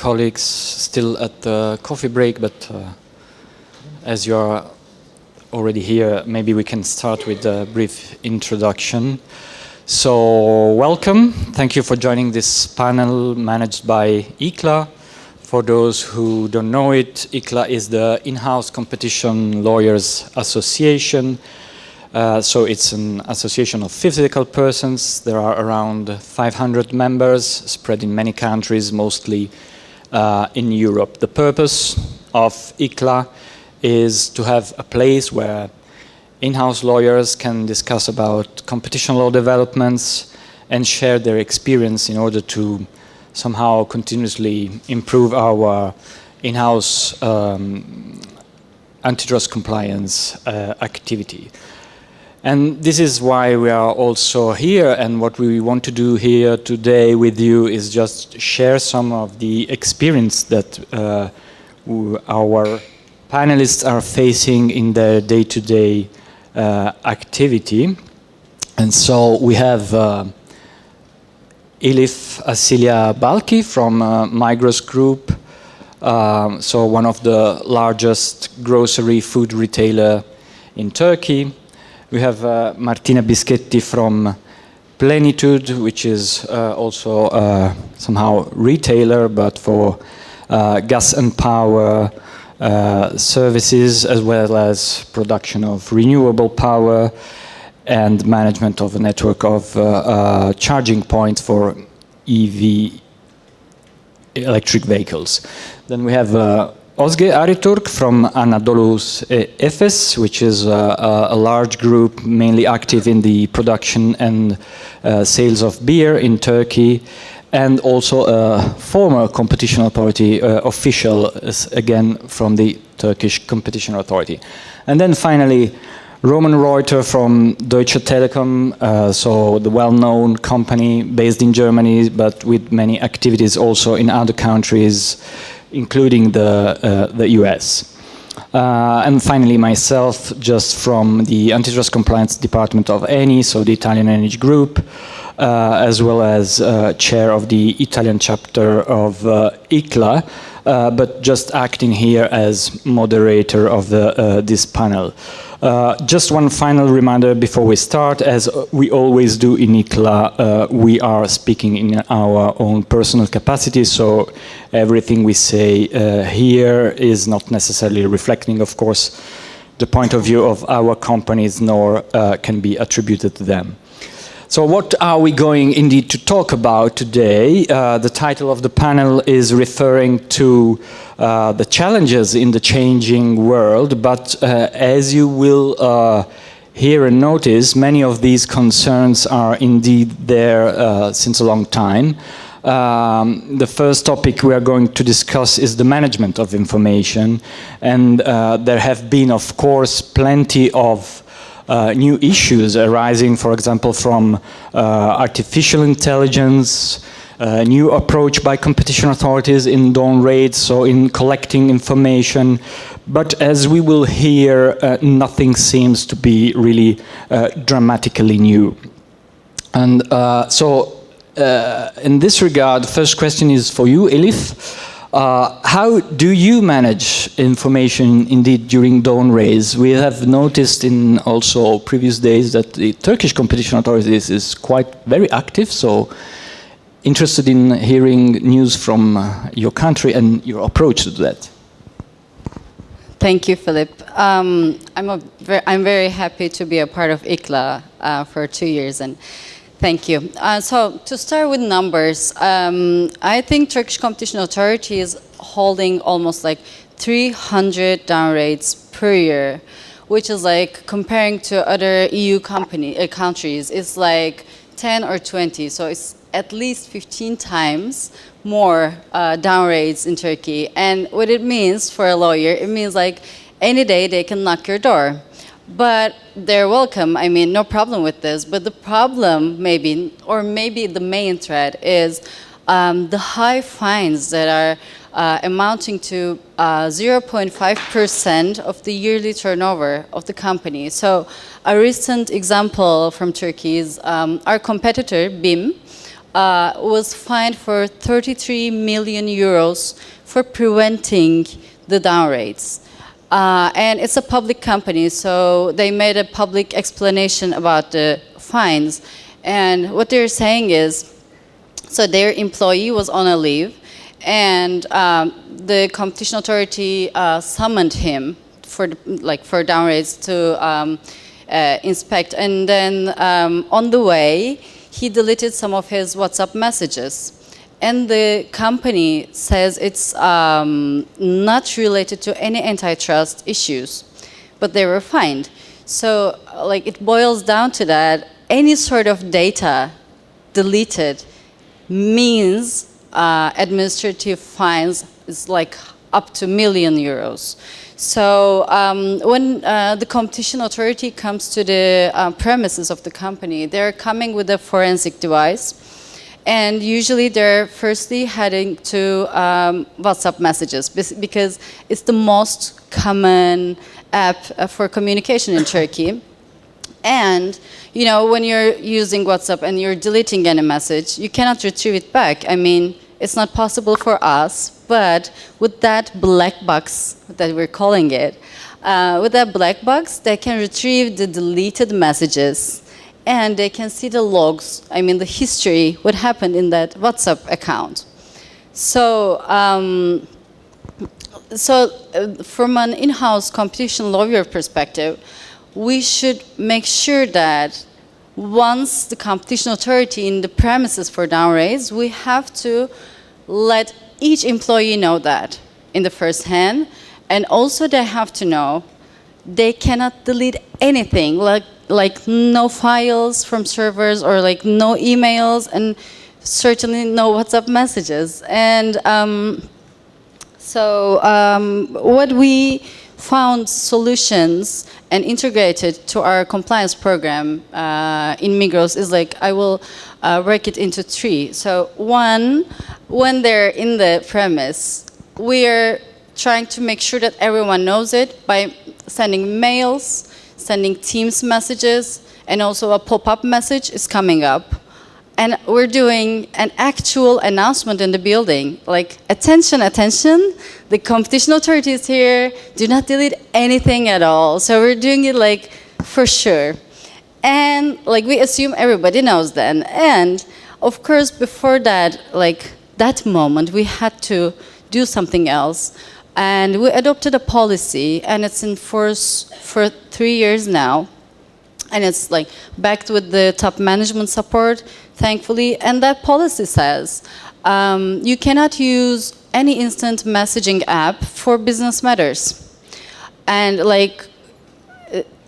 colleagues still at the coffee break, but as you are already here, maybe we can start with a brief introduction. So, welcome. Thank you for joining this panel managed by ICLA. For those who don't know it, ICLA is the in-house competition lawyers association. So it's an association of physical persons. There are around 500 members spread in many countries, mostly in Europe. The purpose of ICLA is to have a place where in-house lawyers can discuss about competition law developments and share their experience in order to somehow continuously improve our in-house antitrust compliance activity. And this is why we are also here, and what we want to do here today with you is just share some of the experience that our panelists are facing in their day-to-day activity. And so we have Elif Asilia Balki from Migros Group, so one of the largest grocery food retailer in Turkey. We have Martina Bischetti from Plenitude, which is also somehow retailer, but for gas and power services, as well as production of renewable power and management of a network of charging points for EV electric vehicles. Then we have Özge Ariturk from Anadolu Efes, which is a large group mainly active in the production and sales of beer in Turkey, and also a former competition authority official, again from the Turkish Competition Authority. And then finally, Roman Reuter from Deutsche Telekom, so the well-known company based in Germany, but with many activities also in other countries, including the US. And finally myself, just from the Antitrust Compliance Department of ENI, so the Italian Energy Group, as well as chair of the Italian chapter of ICLA, but just acting here as moderator of this panel. Just one final reminder before we start, as we always do in ICLA, we are speaking in our own personal capacity, so everything we say here is not necessarily reflecting, of course, the point of view of our companies, nor can be attributed to them. So what are we going indeed to talk about today? The title of the panel is referring to the challenges in the changing world, but as you will hear and notice, many of these concerns are indeed there since a long time. The first topic we are going to discuss is the management of information, and there have been, of course, plenty of new issues arising, for example, from artificial intelligence, new approach by competition authorities in dawn raids, so in collecting information. But as we will hear, nothing seems to be really dramatically new. And in this regard, the first question is for you, Elif. How do you manage information indeed during dawn raids? We have noticed in also previous days that the Turkish competition authorities is quite very active, so interested in hearing news from your country and your approach to that. Thank you, Philip. I'm very happy to be a part of ICLA for 2 years, and thank you. So to start with numbers, I think Turkish Competition Authority is holding almost like 300 down raids per year, which is like comparing to other EU countries, it's like 10 or 20. So it's at least 15 times more down raids in Turkey. And what it means for a lawyer, it means like any day they can knock your door. But they're welcome, I mean, no problem with this. But the problem maybe, or maybe the main threat is the high fines that are amounting to 0.5% of the yearly turnover of the company. So a recent example from Turkey is our competitor, BİM, was fined for 33 million euros for preventing the down rates. And it's a public company, so they made a public explanation about the fines. And what they're saying is, so their employee was on a leave, and the competition authority summoned him for down rates to inspect. And then on the way, he deleted some of his WhatsApp messages. And the company says it's not related to any antitrust issues, but they were fined. So it boils down to that any sort of data deleted means administrative fines is up to million euros. So when the competition authority comes to the premises of the company, they're coming with a forensic device. And usually they're firstly heading to WhatsApp messages because it's the most common app for communication in Turkey. And when you're using WhatsApp and you're deleting any message, you cannot retrieve it back. I mean, it's not possible for us, but with that black box that we're calling it, with that black box, they can retrieve the deleted messages. And they can see the logs, I mean the history, what happened in that WhatsApp account. So, from an in-house competition lawyer perspective, we should make sure that once the competition authority in the premises for down rates, we have to let each employee know that in the first hand, and also they have to know they cannot delete anything, like no files from servers or no emails and certainly no WhatsApp messages. And what we found solutions and integrated to our compliance program in Migros is I will break it into three. So one, when they're in the premise, we're trying to make sure that everyone knows it by sending mails, sending Teams messages, and also a pop-up message is coming up. And we're doing an actual announcement in the building, attention, attention, the competition authority is here, do not delete anything at all. So we're doing it for sure. And we assume everybody knows then. And of course, before that, that moment, we had to do something else. And we adopted a policy, and it's in force for 3 years now. And it's backed with the top management support, thankfully. And that policy says you cannot use any instant messaging app for business matters. And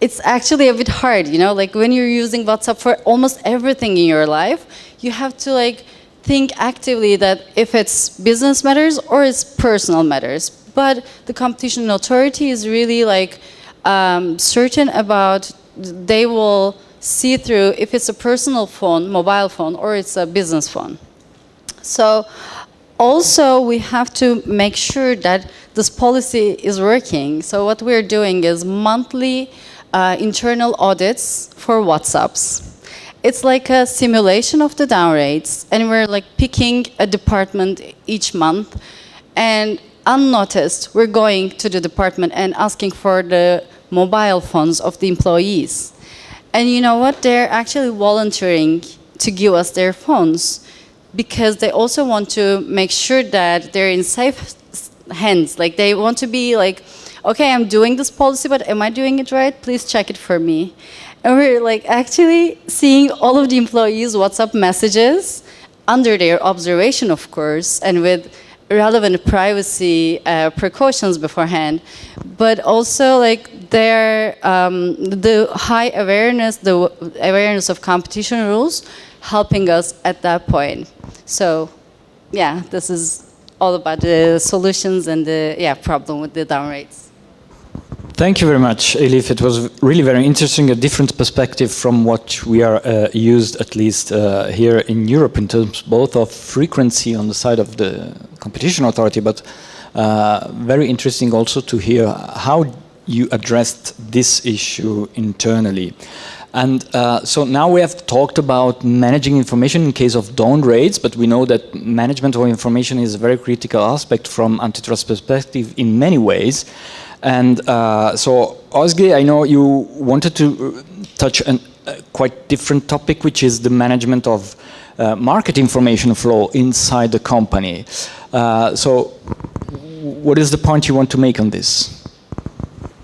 it's actually a bit hard, when you're using WhatsApp for almost everything in your life, you have to think actively that if it's business matters or it's personal matters. But the competition authority is really certain about they will see through if it's a personal phone, mobile phone, or it's a business phone. So also we have to make sure that this policy is working. So what we're doing is monthly internal audits for WhatsApps. It's like a simulation of the down rates, and we're picking a department each month, and unnoticed, we're going to the department and asking for the mobile phones of the employees. And you know what? They're actually volunteering to give us their phones because they also want to make sure that they're in safe hands. They want to be okay, I'm doing this policy, but am I doing it right? Please check it for me. And we're actually seeing all of the employees' WhatsApp messages under their observation, of course, and with relevant privacy precautions beforehand, but also the high awareness, the awareness of competition rules, helping us at that point. So, yeah, this is all about the solutions and the problem with the down rates. Thank you very much, Elif. It was really very interesting, a different perspective from what we are used, at least here in Europe, in terms both of frequency on the side of the competition authority, but very interesting also to hear how you addressed this issue internally. And so now we have talked about managing information in case of down rates, but we know that management of information is a very critical aspect from antitrust perspective in many ways. And so, Özge, I know you wanted to touch a quite different topic, which is the management of market information flow inside the company. So, what is the point you want to make on this?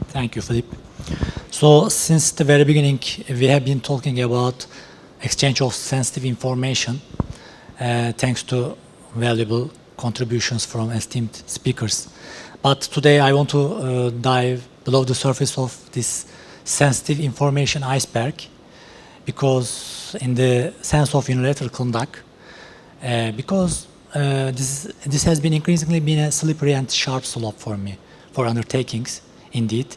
Thank you, Philip. So, since the very beginning, we have been talking about exchange of sensitive information, thanks to valuable contributions from esteemed speakers. But today I want to dive below the surface of this sensitive information iceberg, because in the sense of unilateral conduct, because this has been increasingly been a slippery and sharp slope for me, for undertakings, indeed.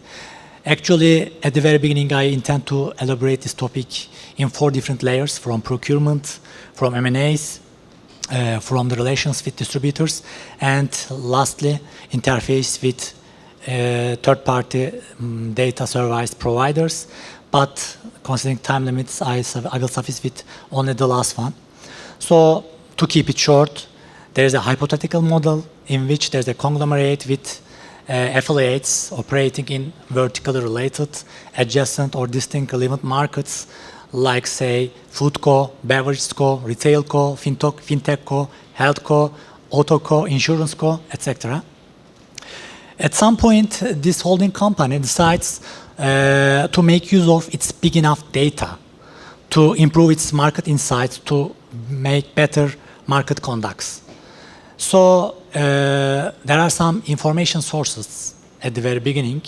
Actually, at the very beginning, I intend to elaborate this topic in 4 different layers: from procurement, from M&As, from the relations with distributors, and lastly, interface with third-party data service providers. But considering time limits, I will suffice with only the last one. So, to keep it short, there is a hypothetical model in which there is a conglomerate with affiliates operating in vertically related, adjacent or distinct relevant markets, like, say, Food Co, Beverage Co, Retail Co, Fintech Co, Health Co, Auto Co, Insurance Co, etc. At some point, this holding company decides to make use of its big enough data to improve its market insights, to make better market conducts. So, there are some information sources at the very beginning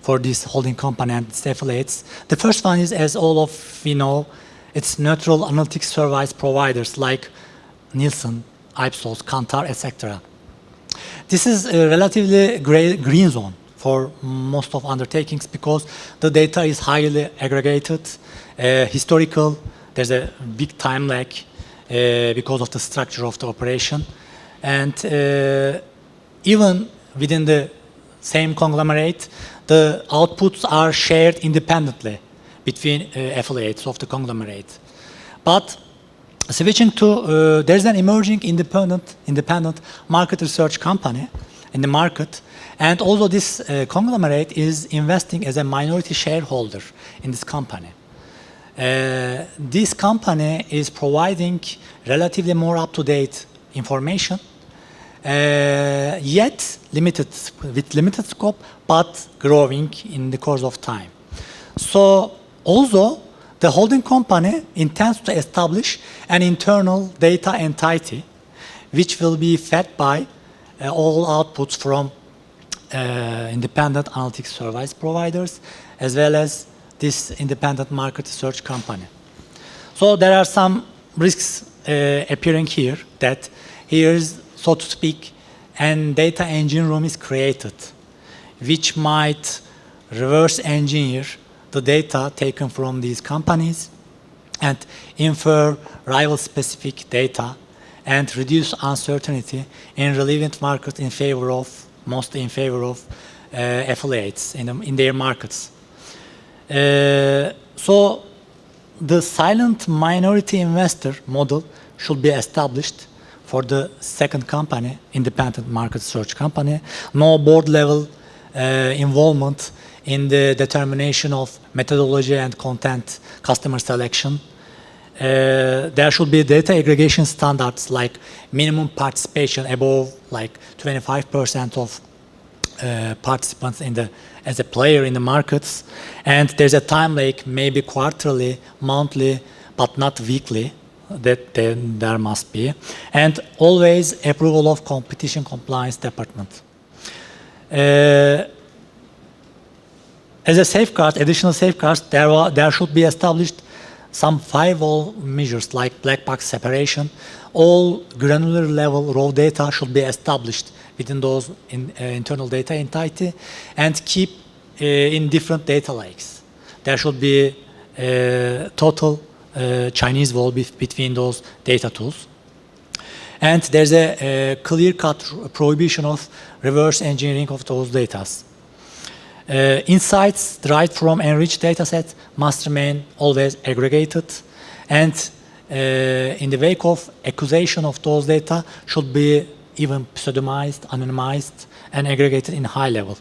for this holding company and its affiliates. The first one is, as all of we know, it's neutral analytics service providers like Nielsen, Ipsos, Kantar, etc. This is a relatively green zone for most of undertakings, because the data is highly aggregated, historical. There's a big time lag because of the structure of the operation. And even within the same conglomerate, the outputs are shared independently between affiliates of the conglomerate. But switching to, there's an emerging independent market research company in the market, and although this conglomerate is investing as a minority shareholder in this company. This company is providing relatively more up-to-date information, yet with limited scope, but growing in the course of time. So, also, the holding company intends to establish an internal data entity, which will be fed by all outputs from independent analytics service providers, as well as this independent market research company. So, there are some risks appearing here, that here is, so to speak, and data engine room is created, which might reverse engineer the data taken from these companies and infer rival-specific data and reduce uncertainty in relevant markets in favor of, mostly in favor of affiliates in their markets. So, the silent minority investor model should be established for the second company, independent market search company. No board level involvement in the determination of methodology and content customer selection. There should be data aggregation standards, like minimum participation above like 25% of participants in the, as a player in the markets. And there's a time lag, maybe quarterly, monthly, but not weekly, that there must be, and always approval of competition compliance department. As a safeguard, additional safeguards, there should be established some firewall measures like black box separation. All granular level raw data should be established within those internal data entity and keep in different data lakes. There should be total Chinese wall between those data tools. And there's a clear-cut prohibition of reverse engineering of those data. Insights derived from enriched datasets must remain always aggregated, and in the wake of accusation of those data should be even pseudonymized, anonymized, and aggregated in high level.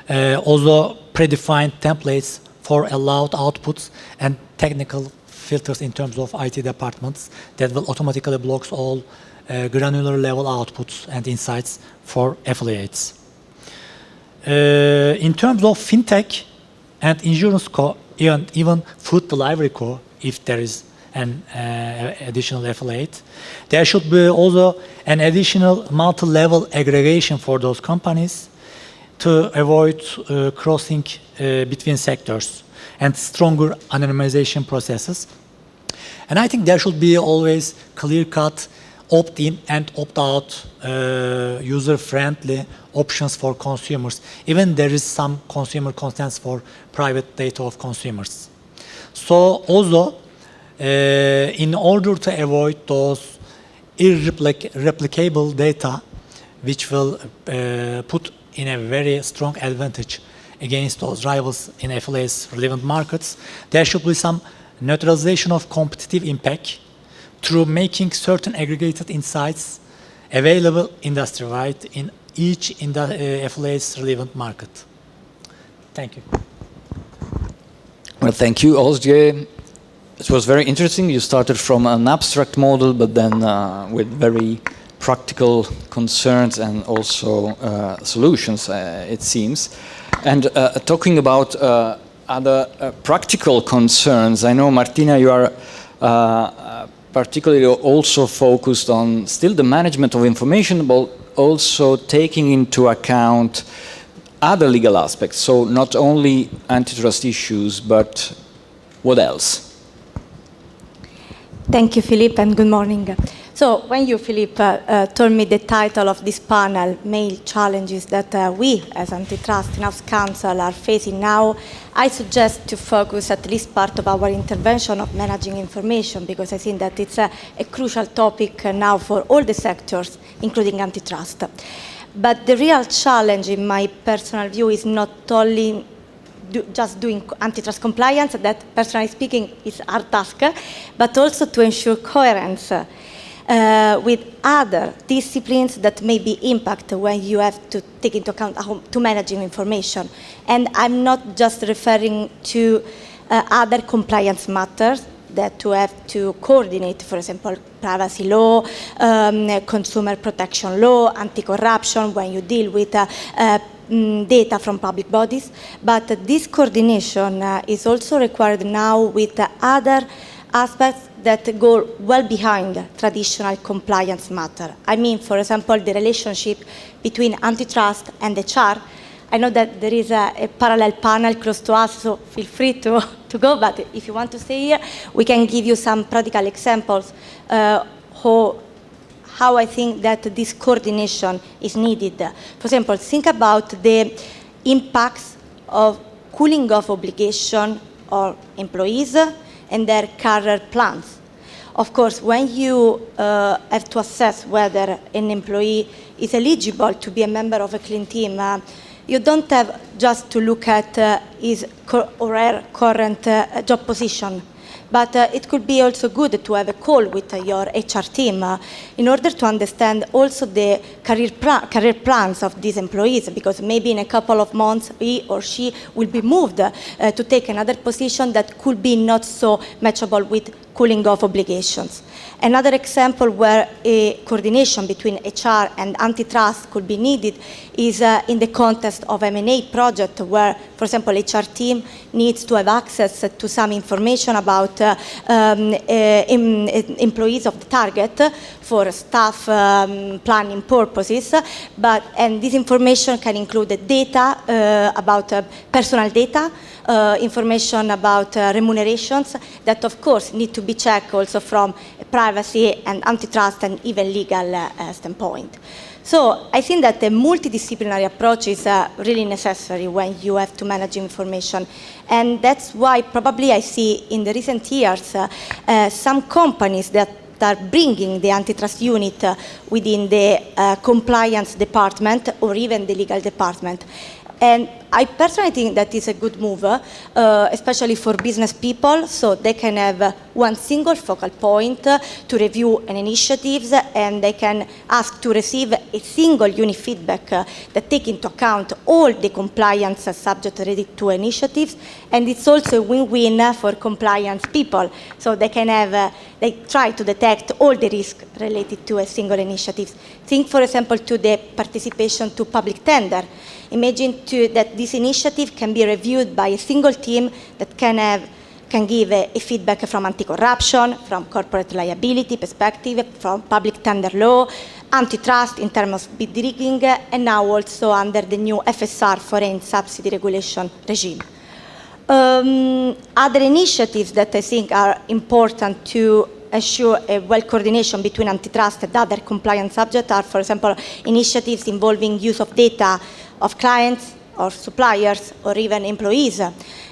Also, predefined templates for allowed outputs and technical filters in terms of IT departments that will automatically block all granular level outputs and insights for affiliates. In terms of fintech and insurance co, even food delivery co, if there is an additional affiliate, there should be also an additional multi-level aggregation for those companies to avoid crossing between sectors and stronger anonymization processes. And I think there should be always clear-cut opt-in and opt-out user-friendly options for consumers. Even there is some consumer consents for private data of consumers. So also, in order to avoid those irreplicable data, which will put in a very strong advantage against those rivals in affiliates relevant markets, there should be some neutralization of competitive impact through making certain aggregated insights available industry-wide in each affiliate's relevant market. Thank you. Well, thank you, Ozge. It was very interesting. You started from an abstract model, but then with very practical concerns and also solutions, it seems. And talking about other practical concerns, I know, Martina, you are particularly also focused on still the management of information, but also taking into account other legal aspects. So not only antitrust issues, but what else? Thank you, Philippe, and good morning. So when you, Philippe, told me the title of this panel, Main Challenges that we as Antitrust in-house counsel are facing now, I suggest to focus at least part of our intervention of managing information, because I think that it's a crucial topic now for all the sectors, including antitrust. But the real challenge, in my personal view, is not only just doing antitrust compliance, that personally speaking is our task, but also to ensure coherence with other disciplines that may be impact when you have to take into account to managing information. And I'm not just referring to other compliance matters that you have to coordinate, for example, privacy law, consumer protection law, anti-corruption, when you deal with data from public bodies. But this coordination is also required now with other aspects that go well behind traditional compliance matter. I mean, for example, the relationship between antitrust and HR. I know that there is a parallel panel close to us, so feel free to go, but if you want to stay here, we can give you some practical examples how I think that this coordination is needed. For example, think about the impacts of cooling off obligation on employees and their career plans. Of course, when you have to assess whether an employee is eligible to be a member of a clean team, you don't have just to look at his or her current job position. But it could be also good to have a call with your HR team in order to understand also the career plans of these employees, because maybe in a couple of months he or she will be moved to take another position that could be not so matchable with cooling off obligations. Another example where a coordination between HR and antitrust could be needed is in the context of M&A project, where, for example, HR team needs to have access to some information about employees of the target for staff planning purposes. And this information can include data about personal data, information about remunerations that, of course, need to be checked also from privacy and antitrust and even legal standpoint. So I think that a multidisciplinary approach is really necessary when you have to manage information. And that's why probably I see in the recent years some companies that are bringing the antitrust unit within the compliance department or even the legal department. And I personally think that is a good move, especially for business people, so they can have one single focal point to review an initiatives, and they can ask to receive a single unique feedback that take into account all the compliance subject related to initiatives, and it's also a win-win for compliance people, so they can have, they try to detect all the risk related to a single initiative. Think, for example, to the participation to public tender. Imagine that this initiative can be reviewed by a single team that can give a feedback from anti-corruption, from corporate liability perspective, from public tender law, antitrust in terms of bid rigging, and now also under the new FSR, foreign subsidy regulation regime. Other initiatives that I think are important to ensure a well coordination between antitrust and other compliance subjects are, for example, initiatives involving use of data of clients or suppliers or even employees.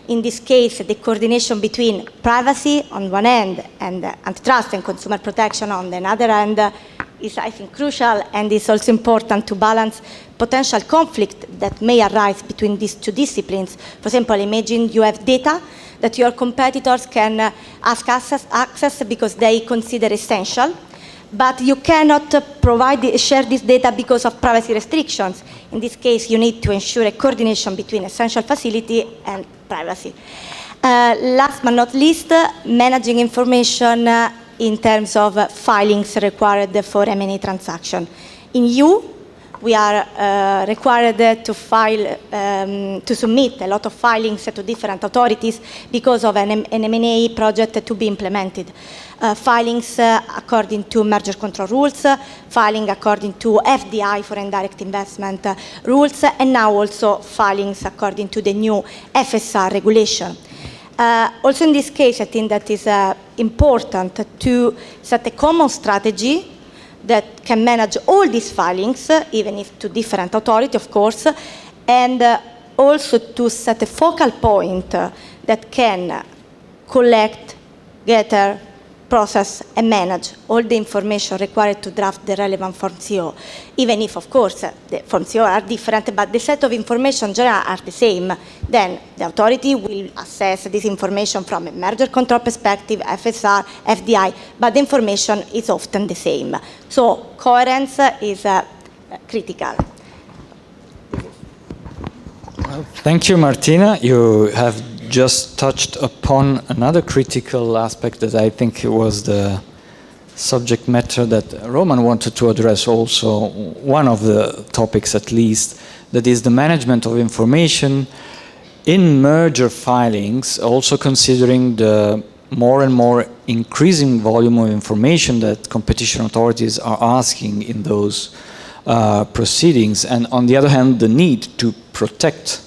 In this case, the coordination between privacy on one end and antitrust and consumer protection on the other end is, I think, crucial, and it's also important to balance potential conflict that may arise between these two disciplines. For example, imagine you have data that your competitors can ask access because they consider essential, but you cannot share this data because of privacy restrictions. In this case, you need to ensure a coordination between essential facility and privacy. Last but not least, managing information in terms of filings required for M&A transaction. In EU, we are required to file, to submit a lot of filings to different authorities because of an M&A project to be implemented. Filings according to merger control rules, filing according to FDI, foreign direct investment rules, and now also filings according to the new FSR regulation. Also in this case, I think that is important to set a common strategy that can manage all these filings, even if to different authorities, of course, and also to set a focal point that can collect, gather, process, and manage all the information required to draft the relevant Form CO, even if, of course, the Form CO are different, but the set of information generally are the same. Then the authority will assess this information from a merger control perspective, FSR, FDI, but the information is often the same. So coherence is critical. Well, thank you, Martina. You have just touched upon another critical aspect that I think was the subject matter that Roman wanted to address also, one of the topics at least, that is the management of information in merger filings, also considering the more and more increasing volume of information that competition authorities are asking in those proceedings, and on the other hand, the need to protect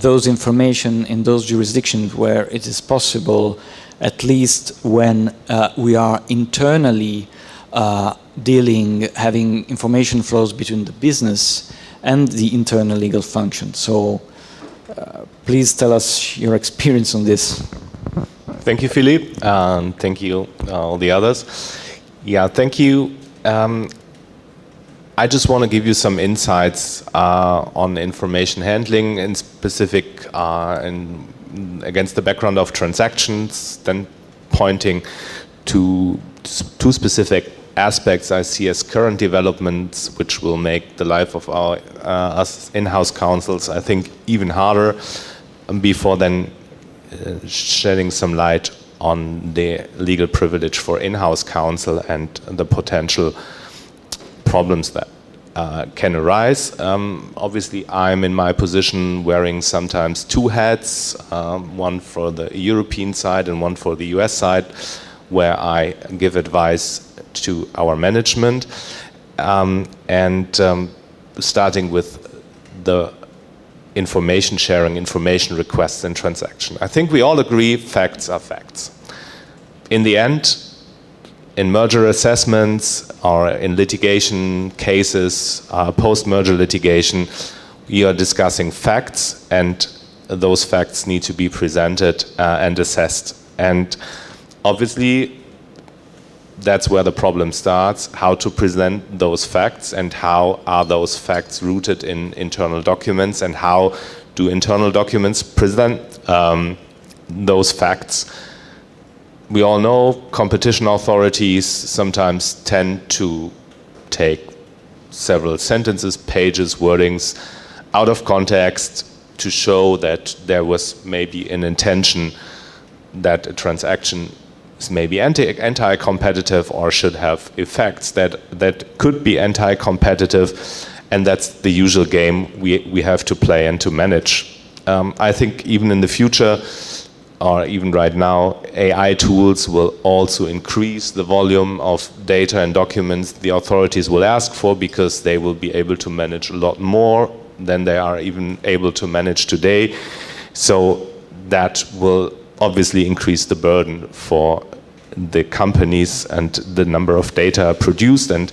those information in those jurisdictions where it is possible, at least when we are internally having information flows between the business and the internal legal function. So please tell us your experience on this. Thank you, Philippe, and thank you all the others. Yeah, thank you. I just want to give you some insights on information handling, in specific against the background of transactions, then pointing to two specific aspects I see as current developments which will make the life of our us in-house counsels, I think, even harder, before then shedding some light on the legal privilege for in-house counsel and the potential problems that can arise. Obviously, I'm in my position wearing sometimes two hats, one for the European side and one for the US side, where I give advice to our management, starting with the information sharing, information requests and transaction. I think we all agree facts are facts. In the end, in merger assessments or in litigation cases, post-merger litigation, we are discussing facts, and those facts need to be presented and assessed. And obviously, that's where the problem starts, how to present those facts and how are those facts rooted in internal documents and how do internal documents present those facts. We all know competition authorities sometimes tend to take several sentences, pages, wordings out of context to show that there was maybe an intention that a transaction is maybe anti-competitive or should have effects that could be anti-competitive, and that's the usual game we have to play and to manage. I think even in the future, or even right now, AI tools will also increase the volume of data and documents the authorities will ask for, because they will be able to manage a lot more than they are even able to manage today. So that will obviously increase the burden for the companies and the number of data produced. And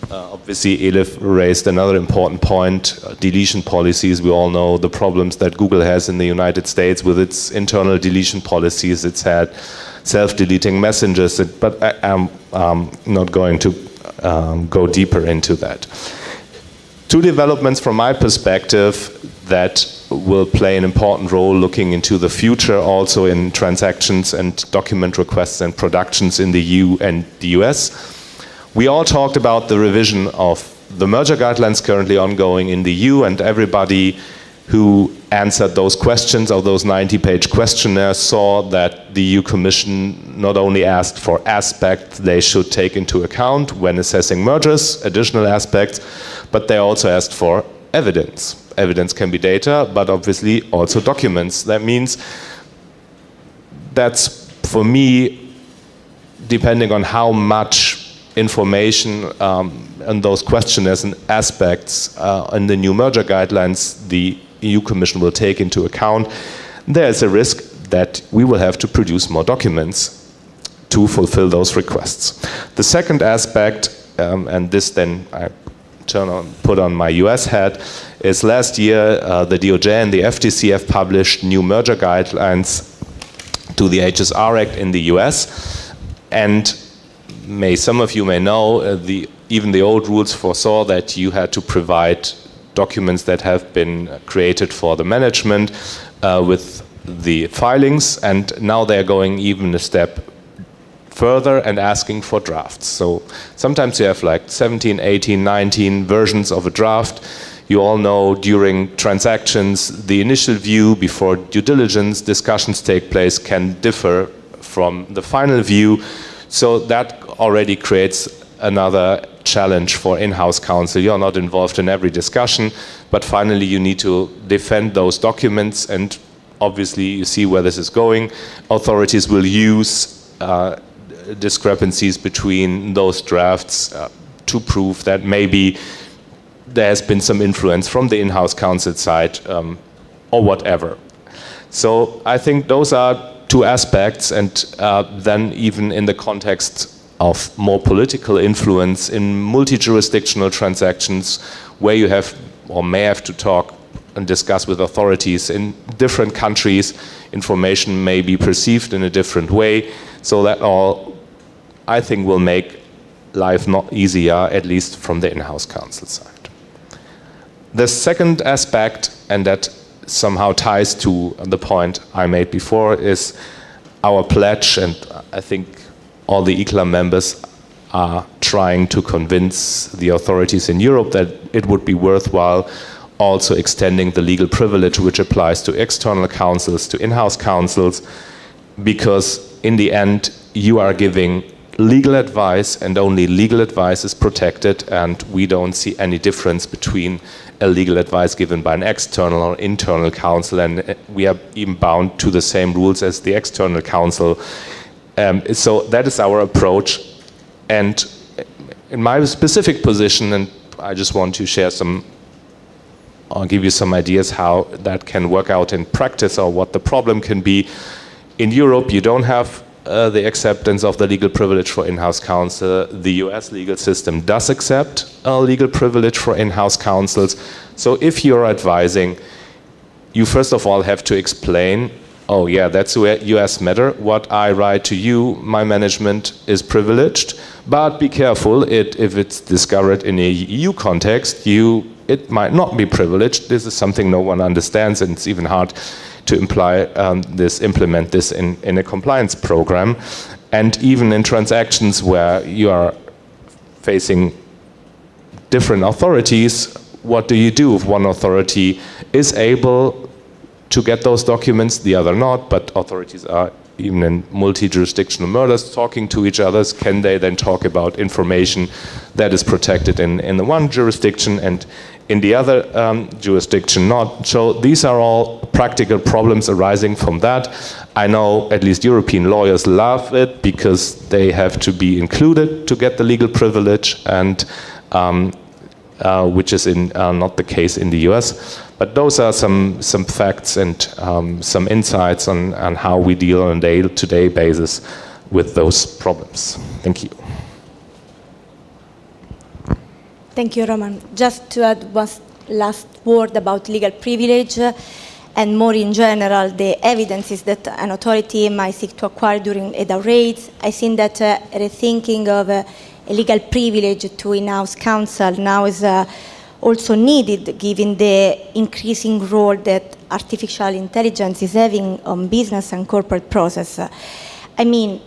obviously Elif raised another important point, deletion policies. We all know the problems that Google has in the United States with its internal deletion policies. It's had self-deleting messages, but I'm not going to go deeper into that. Two developments from my perspective that will play an important role looking into the future, also in transactions and document requests and productions in the EU and the US. We all talked about the revision of the merger guidelines currently ongoing in the EU, and everybody who answered those questions or those 90-page questionnaires saw that the EU Commission not only asked for aspects they should take into account when assessing mergers, additional aspects, but they also asked for evidence. Evidence can be data, but obviously also documents. That means that's, for me, depending on how much information on those questionnaires and aspects in the new merger guidelines the EU Commission will take into account, there is a risk that we will have to produce more documents to fulfill those requests. The second aspect, and this then I put on my US hat, is last year the DOJ and the FTC have published new merger guidelines to the HSR Act in the US, and some of you may know, even the old rules foresaw that you had to provide documents that have been created for the management with the filings, and now they're going even a step further and asking for drafts. So sometimes you have like 17, 18, 19 versions of a draft. You all know during transactions, the initial view before due diligence discussions take place can differ from the final view. So that already creates another challenge for in-house counsel. You're not involved in every discussion, but finally you need to defend those documents, and obviously you see where this is going. Authorities will use discrepancies between those drafts to prove that maybe there has been some influence from the in-house counsel side or whatever. So I think those are two aspects, and then even in the context of more political influence in multi-jurisdictional transactions where you have or may have to talk and discuss with authorities in different countries, information may be perceived in a different way. So that all, I think, will make life not easier, at least from the in-house counsel side. The second aspect, and that somehow ties to the point I made before, is our pledge, and I think all the ICLA members are trying to convince the authorities in Europe that it would be worthwhile also extending the legal privilege which applies to external counsels, to in-house counsels, because in the end you are giving legal advice and only legal advice is protected, and we don't see any difference between a legal advice given by an external or internal counsel, and we are even bound to the same rules as the external counsel. So that is our approach, and in my specific position, and I just want to share I'll give you some ideas how that can work out in practice or what the problem can be. In Europe, you don't have the acceptance of the legal privilege for in-house counsel. The US legal system does accept a legal privilege for in-house counsels. So if you're advising, you first of all have to explain oh yeah, that's a US matter. What I write to you, my management is privileged, but be careful, if it's discovered in a EU context, it might not be privileged. This is something no one understands, and it's even hard to implement this in a compliance program. And even in transactions where you are facing different authorities, what do you do if one authority is able to get those documents, the other not, but authorities are, even in multi-jurisdictional murders, talking to each other? Can they then talk about information that is protected in the one jurisdiction and in the other jurisdiction not? So these are all practical problems arising from that. I know at least European lawyers love it because they have to be included to get the legal privilege, and which is not the case in the US. But those are some facts and some insights on how we deal on a day-to-day basis with those problems. Thank you. Thank you, Roman. Just to add one last word about legal privilege, and more in general, the evidences that an authority might seek to acquire during EDA raids. I think that rethinking of a legal privilege to in-house counsel now is also needed, given the increasing role that artificial intelligence is having on business and corporate process. I mean,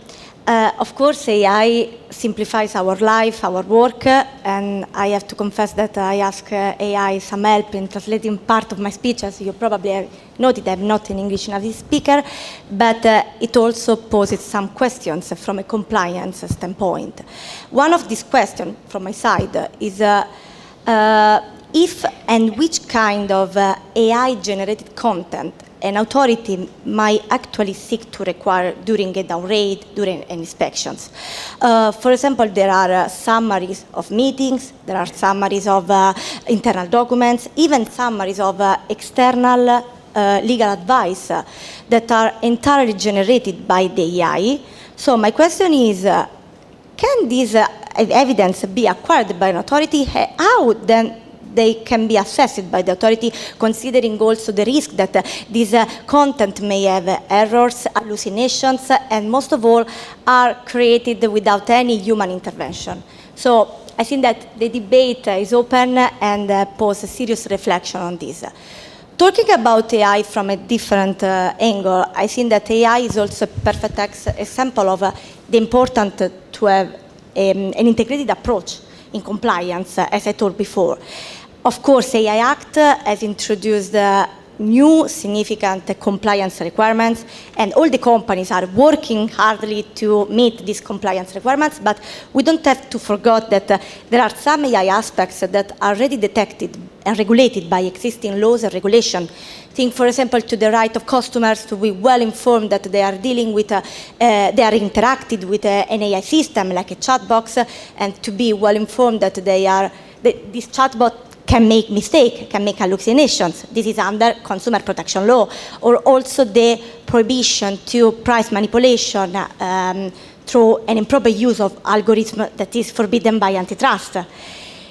of course, AI simplifies our life, our work, and I have to confess that I ask AI some help in translating part of my speech. As you probably have noted, I'm not an English native speaker, but it also poses some questions from a compliance standpoint. One of these questions from my side is if and which kind of AI-generated content an authority might actually seek to require during a down raid, during inspections. For example, there are summaries of meetings, there are summaries of internal documents, even summaries of external legal advice that are entirely generated by the AI. So my question is, can this evidence be acquired by an authority? How then they can be assessed by the authority, considering also the risk that this content may have errors, hallucinations, and most of all, are created without any human intervention. So I think that the debate is open and poses serious reflection on this. Talking about AI from a different angle, I think that AI is also a perfect example of the importance to have an integrated approach in compliance, as I told before. Of course, AI Act has introduced new significant compliance requirements, and all the companies are working hardly to meet these compliance requirements, but we don't have to forget that there are some AI aspects that are already detected and regulated by existing laws and regulation. Think, for example, to the right of customers to be well informed that they are dealing with, they are interacted with an AI system like a chat box, and to be well informed that this chatbot can make mistakes, can make hallucinations. This is under consumer protection law, or also the prohibition to price manipulation through an improper use of algorithms that is forbidden by antitrust.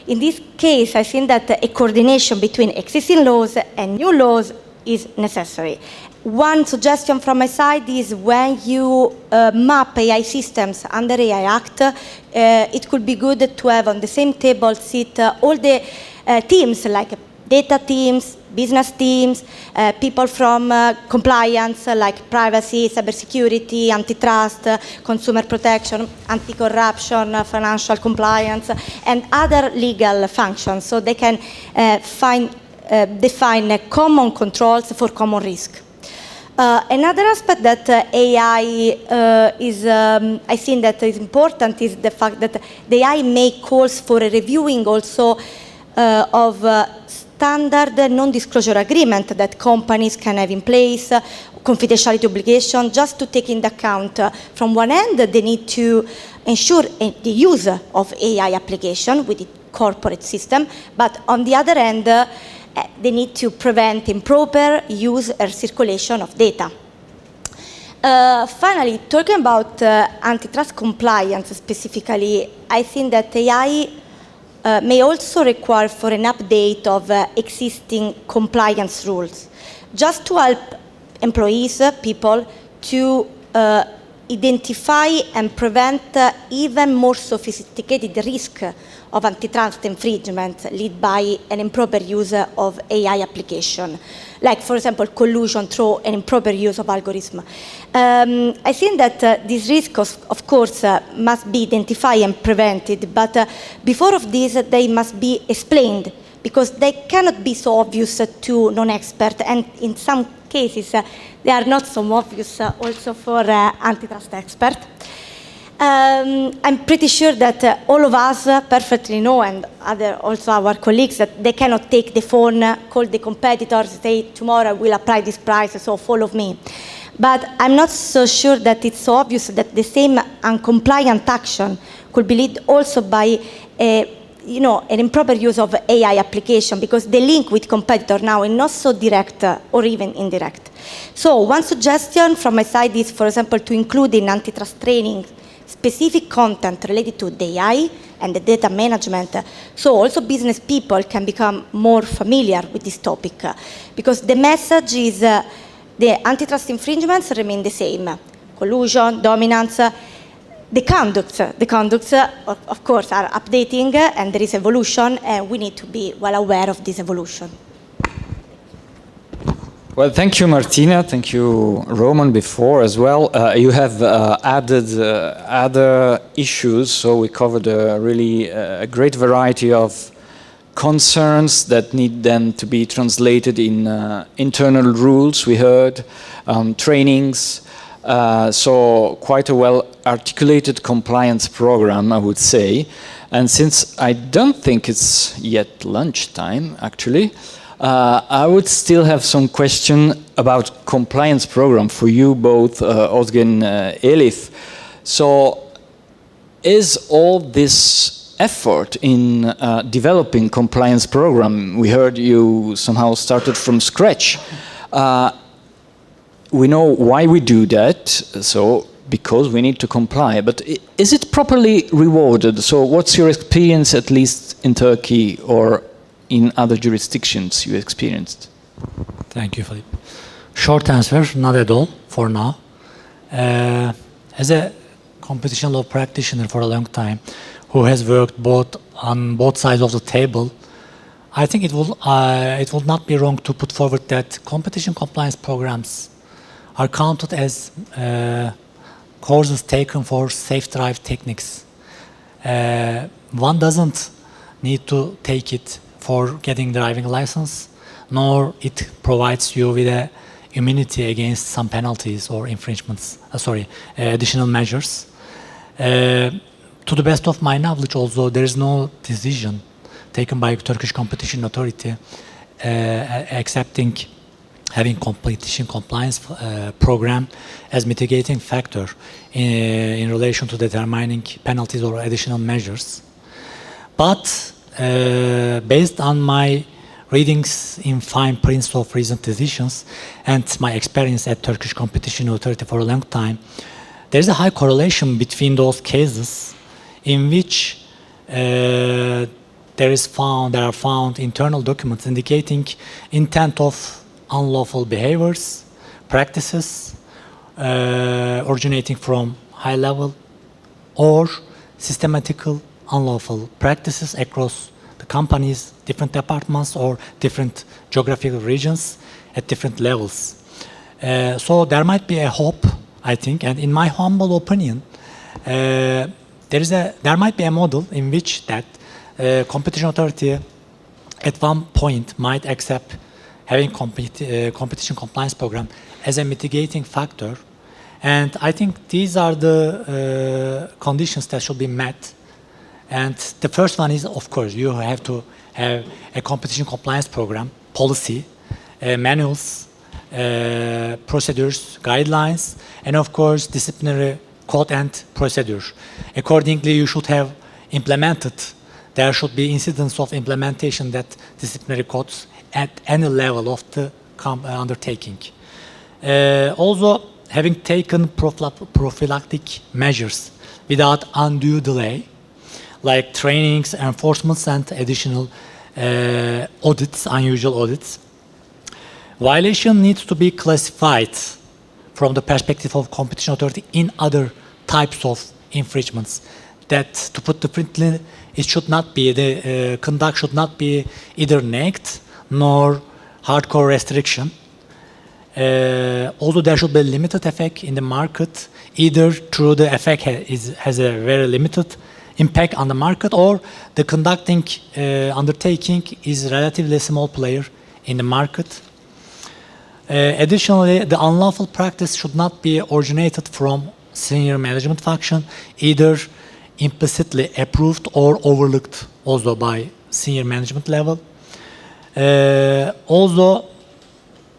In this case, I think that a coordination between existing laws and new laws is necessary. One suggestion from my side is when you map AI systems under AI Act, it could be good to have on the same table sit all the teams like data teams, business teams, people from compliance like privacy, cybersecurity, antitrust, consumer protection, anti-corruption, financial compliance, and other legal functions, so they can define common controls for common risk. Another aspect that AI I think that is important is the fact that the AI make calls for a reviewing also of standard non-disclosure agreement that companies can have in place, confidentiality obligation, just to take into account, from one end, they need to ensure the use of AI application with the corporate system, but on the other end, they need to prevent improper use or circulation of data. Finally, talking about antitrust compliance specifically, I think that AI may also require for an update of existing compliance rules, just to help employees, people, to identify and prevent even more sophisticated risk of antitrust infringement led by an improper use of AI application, like, for example, collusion through an improper use of algorithm. I think that these risks, of course, must be identified and prevented, but before of this, they must be explained, because they cannot be so obvious to non-experts, and in some cases, they are not so obvious also for antitrust experts. I'm pretty sure that all of us perfectly know, and also our colleagues, that they cannot take the phone, call the competitors, say, tomorrow I will apply this price, so follow me. But I'm not so sure that it's so obvious that the same uncompliant action could be led also by an improper use of AI application, because the link with competitor now is not so direct or even indirect. So one suggestion from my side is, for example, to include in antitrust training specific content related to the AI and the data management, so also business people can become more familiar with this topic, because the message is the antitrust infringements remain the same: collusion, dominance. The conducts, of course, are updating, and there is evolution, and we need to be well aware of this evolution. Well, thank you, Martina. Thank you, Roman, before as well. You have added other issues, so we covered a great variety of concerns that need then to be translated in internal rules, we heard, trainings. So quite a well-articulated compliance program, I would say. And since I don't think it's yet lunchtime, actually, I would still have some question about compliance program for you both, Ozge and Elif. So is all this effort in developing compliance program, we heard you somehow started from scratch. We know why we do that, so because we need to comply, but is it properly rewarded? So what's your experience, at least in Turkey or in other jurisdictions you experienced? Thank you, Philippe. Short answer, not at all for now. As a competition law practitioner for a long time, who has worked on both sides of the table, I think it will not be wrong to put forward that competition compliance programs are counted as courses taken for safe drive techniques. One doesn't need to take it for getting driving license, nor it provides you with a immunity against some penalties or infringements, additional measures. To the best of my knowledge also, there is no decision taken by Turkish Competition Authority accepting having competition compliance program as mitigating factor in relation to determining penalties or additional measures. But based on my readings in fine prints of recent decisions and my experience at Turkish Competition Authority for a long time, there's a high correlation between those cases in which there are found internal documents indicating intent of unlawful behaviors, practices originating from high level or systematical unlawful practices across the company's different departments or different geographical regions at different levels. So there might be a hope, I think, and in my humble opinion, there might be a model in which that competition authority at one point might accept having competition compliance program as a mitigating factor. And I think these are the conditions that should be met. And the first one is, of course, you have to have a competition compliance program, policy, manuals, procedures, guidelines, and of course, disciplinary code and procedure. Accordingly, you should have implemented. There should be incidents of implementation that disciplinary codes at any level of the undertaking. Also, having taken prophylactic measures without undue delay, like trainings, enforcements, and additional audits, unusual audits, Violation needs to be classified from the perspective of competition authority in other types of infringements. That, to put differently, it should not be, the conduct should not be either naked nor hardcore restriction. Although there should be a limited effect in the market, either through the effect has a very limited impact on the market, or the conducting undertaking is relatively small player in the market. Additionally, the unlawful practice should not be originated from senior management function, either implicitly approved or overlooked also by senior management level. Also,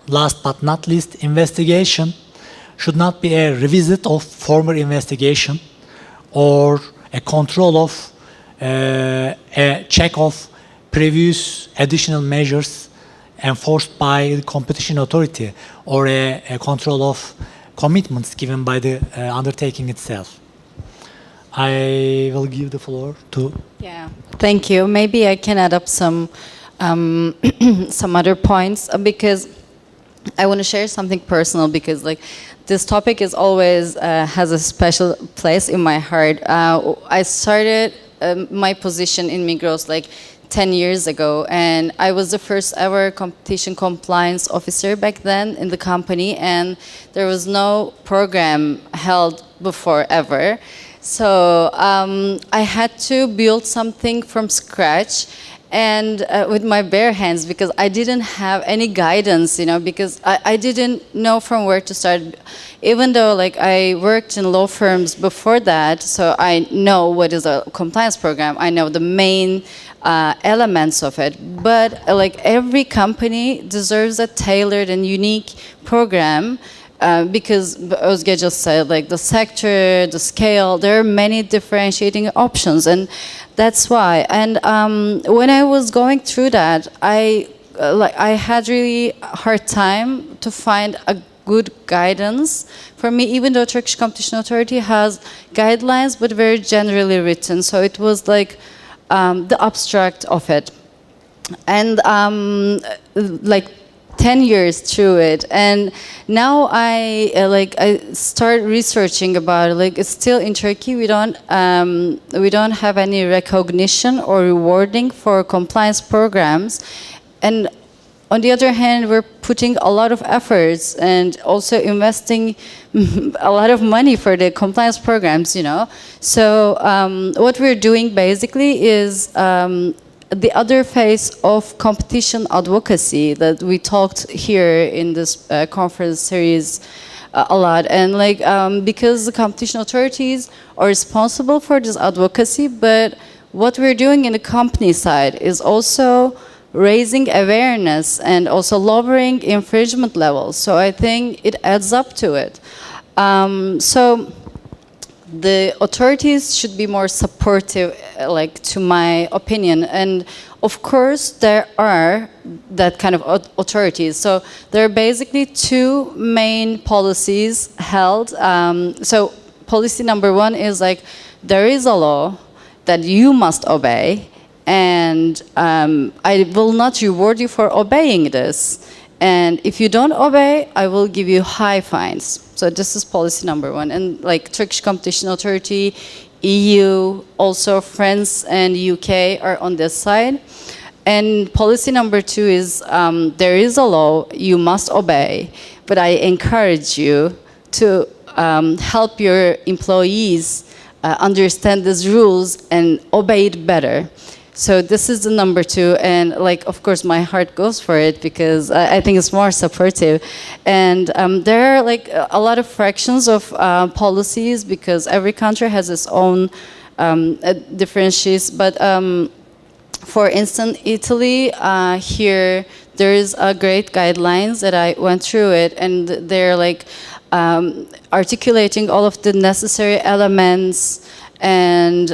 last but not least, investigation should not be a revisit of former investigation or a control of a check of previous additional measures enforced by the competition authority, or a control of commitments given by the undertaking itself. I will give the floor to... Yeah, thank you. Maybe I can add up some other points, because I want to share something personal, because like this topic is always has a special place in my heart. I started my position in Migros like 10 years ago, and I was the first ever competition compliance officer back then in the company, and there was no program held before ever. So I had to build something from scratch, and with my bare hands, because I didn't have any guidance, you know, because I didn't know from where to start. Even though like I worked in law firms before that, so I know what is a compliance program, I know the main elements of it, but like every company deserves a tailored and unique program. Because Özge just said, like the sector, the scale, there are many differentiating options, and that's why. And when I was going through that, I had really hard time to find a good guidance for me, even though Turkish Competition Authority has guidelines, but very generally written. So it was like the abstract of it, and like 10 years through it, and now I start researching about it. Like it's still in Turkey, we don't have any recognition or rewarding for compliance programs, and on the other hand, we're putting a lot of efforts and also investing a lot of money for the compliance programs, you know. So what we're doing basically is the other face of competition advocacy that we talked here in this conference series a lot. And like because the competition authorities are responsible for this advocacy, but what we're doing in the company side is also raising awareness and also lowering infringement levels. So I think it adds up to it. So the authorities should be more supportive, like to my opinion. And of course, there are that kind of authorities. So there are basically two main policies held. So policy number one is like, there is a law that you must obey, and I will not reward you for obeying this. And if you don't obey, I will give you high fines. So this is policy number one. And like Turkish Competition Authority, EU, also France and UK are on this side. And policy number two is there is a law you must obey, but I encourage you to help your employees understand these rules and obey it better. So this is the number two, and like of course my heart goes for it because I think it's more supportive. And there are like a lot of fractions of policies because every country has its own differentiates. But for instance, Italy, here there is a great guidelines that I went through it, and they're like articulating all of the necessary elements and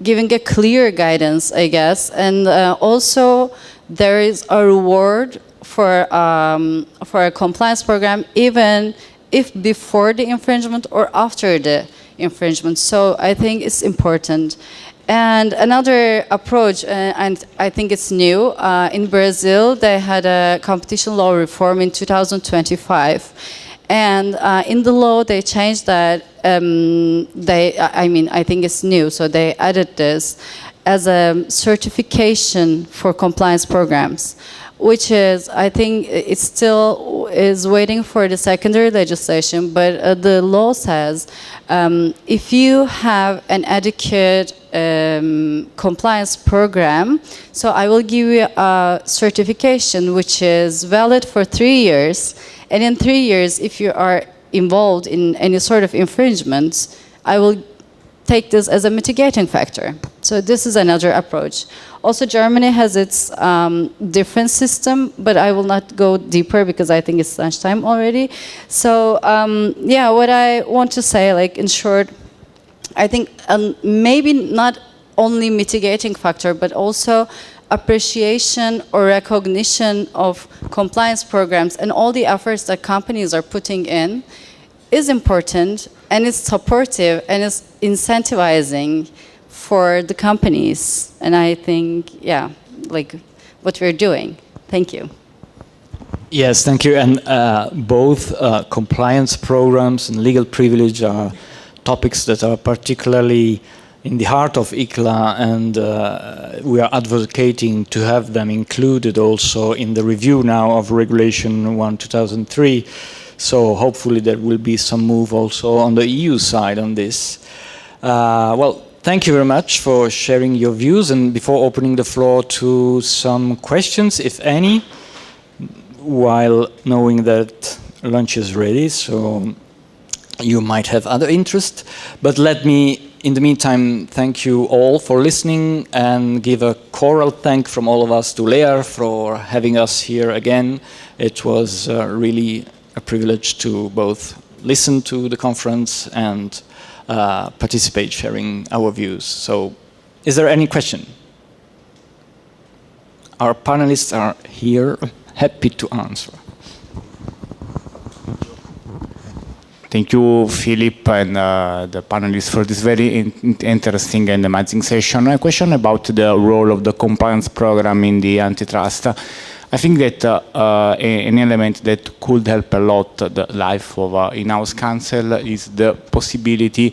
giving a clear guidance, I guess. And also there is a reward for a compliance program, even if before the infringement or after the infringement. So I think it's important. And another approach, and I think it's new, in Brazil they had a competition law reform in 2025. And in the law they changed that, I think it's new, so they added this as a certification for compliance programs, which is, I think it still is waiting for the secondary legislation, but the law says if you have an adequate compliance program, so I will give you a certification which is valid for 3 years, and in 3 years, if you are involved in any sort of infringements, I will take this as a mitigating factor. So this is another approach. Also, Germany has its different system, but I will not go deeper because I think it's lunchtime already. So yeah, what I want to say, like in short, I think maybe not only mitigating factor, but also appreciation or recognition of compliance programs and all the efforts that companies are putting in is important, and it's supportive and it's incentivizing for the companies. And I think, yeah, like what we're doing. Thank you. Yes, thank you. And both compliance programs and legal privilege are topics that are particularly in the heart of ICLA, and we are advocating to have them included also in the review now of Regulation 1/2003. So hopefully there will be some move also on the EU side on this. Well, thank you very much for sharing your views, and before opening the floor to some questions, if any, while knowing that lunch is ready, so you might have other interest, but let me in the meantime thank you all for listening and give a choral thank from all of us to Lea for having us here again. It was really a privilege to both listen to the conference and participate, sharing our views. So, is there any question? Our panelists are here, happy to answer. Thank you, Philip, and the panelists for this very interesting and amazing session. A question about the role of the compliance program in the antitrust. I think that an element that could help a lot the life of in-house counsel is the possibility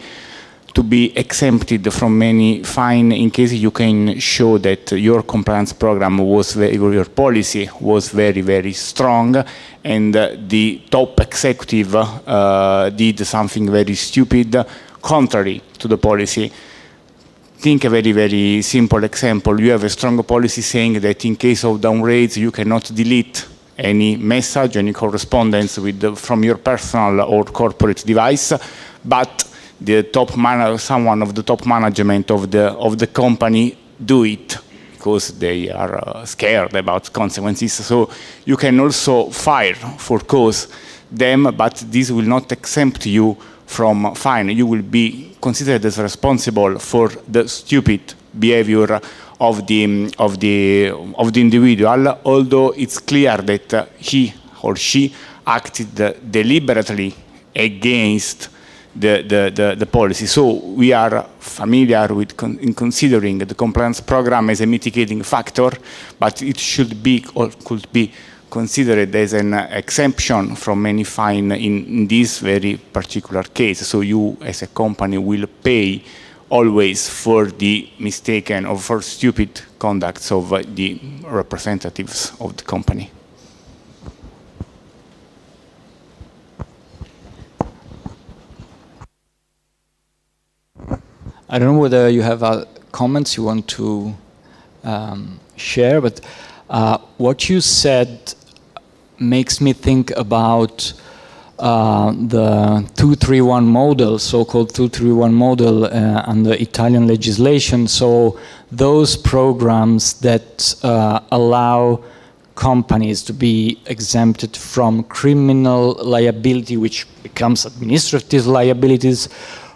to be exempted from any fine in case you can show that your compliance program was your policy was very, very strong, and the top executive did something very stupid contrary to the policy. Think a very, very simple example. You have a strong policy saying that in case of downgrades, you cannot delete any message, any correspondence from your personal or corporate device, but the someone of the top management of the company do it because they are scared about consequences. So you can also fire for cause them, but this will not exempt you from fine. You will be considered as responsible for the stupid behavior of the individual, although it's clear that he or she acted deliberately against the policy. So we are familiar with in considering the compliance program as a mitigating factor, but it should be or could be considered as an exemption from any fine in this very particular case. So you as a company will pay always for the mistaken or for stupid conducts of the representatives of the company. I don't know whether you have comments you want to share, but what you said makes me think about the 231 model, so-called 231 model under Italian legislation. So those programs that allow companies to be exempted from criminal liability, which becomes administrative liabilities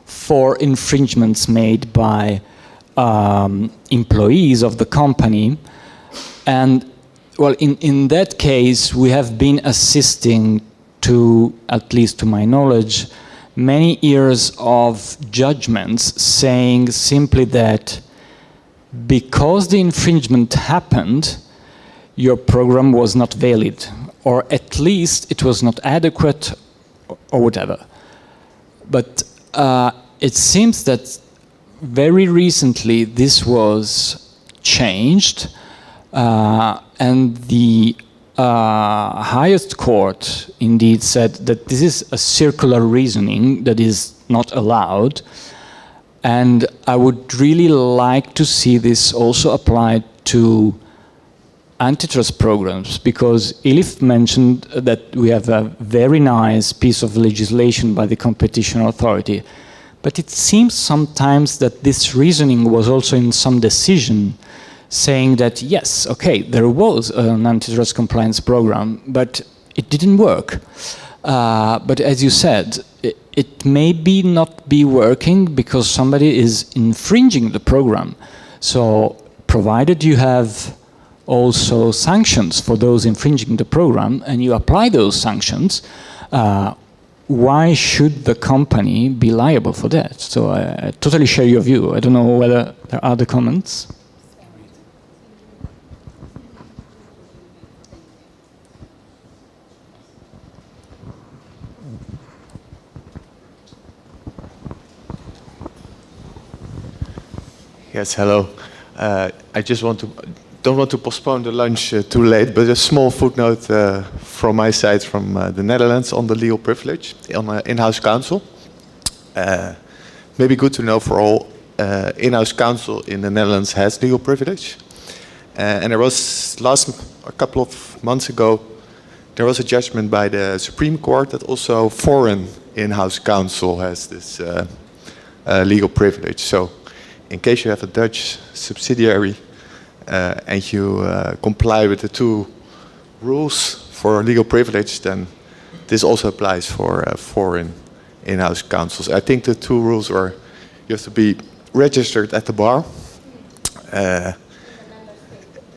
for infringements made by employees of the company. And well, in that case, we have been assisting to, at least to my knowledge, many years of judgments saying simply that because the infringement happened, your program was not valid, or at least it was not adequate, or whatever. But it seems that very recently this was changed, and the highest court indeed said that this is a circular reasoning that is not allowed, and I would really like to see this also applied to antitrust programs, because Elif mentioned that we have a very nice piece of legislation by the competition authority, but it seems sometimes that this reasoning was also in some decision saying that yes, okay, there was an antitrust compliance program, but it didn't work. But as you said, it may not be working because somebody is infringing the program. So provided you have also sanctions for those infringing the program and you apply those sanctions, why should the company be liable for that? So I totally share your view. I don't know whether there are other comments. Yes, hello. I just don't want to postpone the lunch too late, but a small footnote from my side from the Netherlands on the legal privilege on in-house counsel. Maybe good to know for all, in-house counsel in the Netherlands has legal privilege. And there was a couple of months ago, there was a judgment by the Supreme Court that also foreign in-house counsel has this legal privilege. So in case you have a Dutch subsidiary and you comply with the two rules for legal privilege, then this also applies for foreign in-house counsels. I think the two rules are you have to be registered at the bar.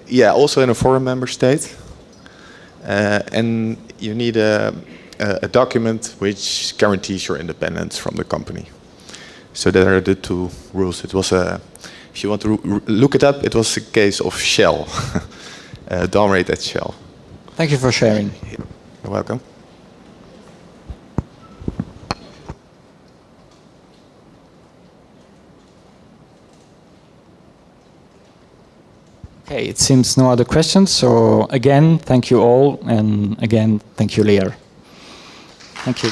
Yeah, also in a foreign member state. And you need a document which guarantees your independence from the company. So there are the two rules. It was if you want to look it up, it was a case of Shell, Downrate at Shell. Thank you for sharing. You're welcome. Okay, it seems no other questions. So again, thank you all, and again, thank you, Lear. Thank you.